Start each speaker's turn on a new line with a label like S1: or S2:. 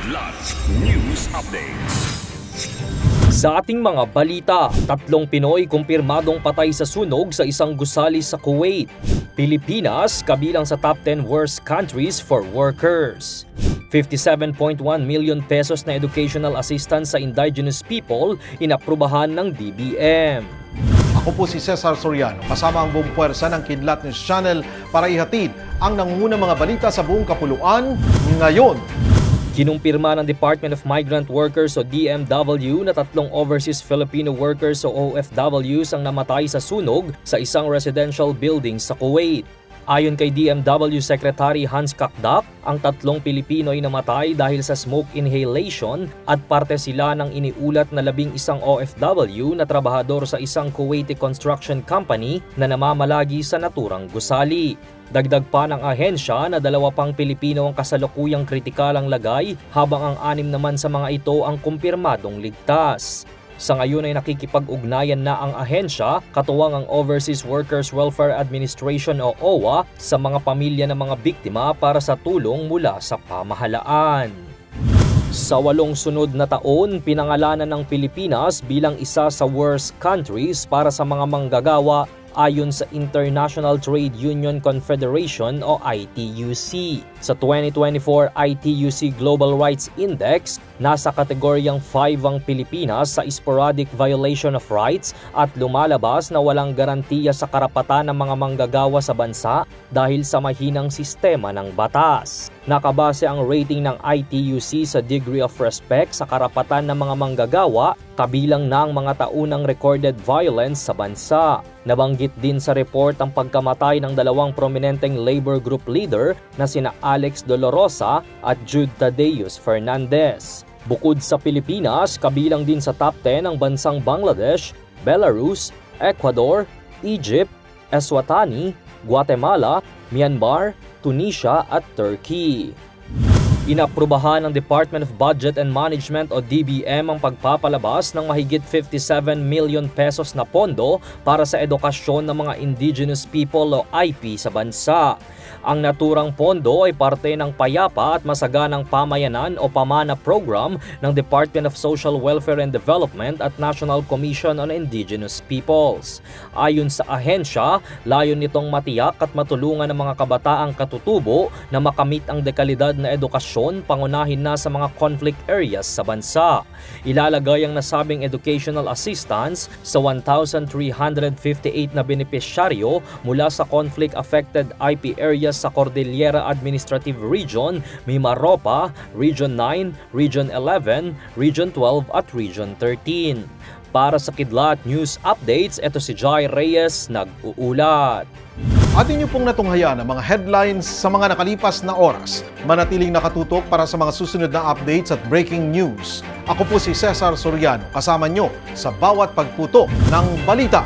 S1: Kidlat News Updates.
S2: Sa ating mga balita, 3 Pinoy kumpirmadong patay sa sunog sa isang gusali sa Kuwait. Pilipinas kabilang sa top 10 worst countries for workers. 57.1 million pesos na educational assistance sa indigenous people inaprubahan ng DBM.
S3: Ako po si Cesar Soriano, kasama ang buong puwersa ng Kidlat News Channel para ihatid ang nangungunang mga balita sa buong kapuluan ngayon.
S2: Kinumpirma ng Department of Migrant Workers o DMW na 3 overseas Filipino workers o OFWs ang namatay sa sunog sa isang residential building sa Kuwait. Ayon kay DMW Secretary Hans Kakdak, ang 3 Pilipino ay namatay dahil sa smoke inhalation at parte sila ng iniulat na 11 OFW na trabahador sa isang Kuwaiti construction company na namamalagi sa naturang gusali. Dagdag pa ng ahensya na 2 pang Pilipino ang kasalukuyang kritikal ang lagay habang ang 6 naman sa mga ito ang kumpirmadong ligtas. Sa ngayon ay nakikipag-ugnayan na ang ahensya, katuwang ang Overseas Workers Welfare Administration o OWA sa mga pamilya ng mga biktima para sa tulong mula sa pamahalaan. Sa 8 sunod na taon, pinangalanan ng Pilipinas bilang isa sa worst countries para sa mga manggagawa ayon sa International Trade Union Confederation o ITUC. Sa 2024 ITUC Global Rights Index, nasa kategoryang 5 ang Pilipinas sa sporadic violation of rights at lumalabas na walang garantiya sa karapatan ng mga manggagawa sa bansa dahil sa mahinang sistema ng batas. Nakabase ang rating ng ITUC sa degree of respect sa karapatan ng mga manggagawa, kabilang na ang mga taunang recorded violence sa bansa. Nabanggit din sa report ang pagkamatay ng 2 prominenteng labor group leader na sina Alex Dolorosa at Jude Tadeus Fernandez. Bukod sa Pilipinas, kabilang din sa top 10 ang bansang Bangladesh, Belarus, Ecuador, Egypt, Eswatini, Guatemala, Myanmar, Tunisia at Turkey. Inaprubahan ng Department of Budget and Management o DBM ang pagpapalabas ng mahigit 57 million pesos na pondo para sa edukasyon ng mga indigenous people o IP sa bansa. Ang naturang pondo ay parte ng Payapa at Masaganang Pamayanan o PAMANA program ng Department of Social Welfare and Development at National Commission on Indigenous Peoples. Ayon sa ahensya, layon nitong matiyak at matulungan ng mga kabataang katutubo na makamit ang dekalidad na edukasyon pangunahin na sa mga conflict areas sa bansa. Ilalagay ang nasabing educational assistance sa 1,358 na benepisyaryo mula sa conflict-affected IP areas sa Cordillera Administrative Region, Mimaropa, Region 9, Region 11, Region 12 at Region 13. Para sa Kidlat News Updates, ito si Jai Reyes nag-uulat.
S3: Atin niyo pong natunghayan ang mga headlines sa mga nakalipas na oras. Manatiling nakatutok para sa mga susunod na updates at breaking news. Ako po si Cesar Soriano, kasama niyo sa bawat pagputo ng balita.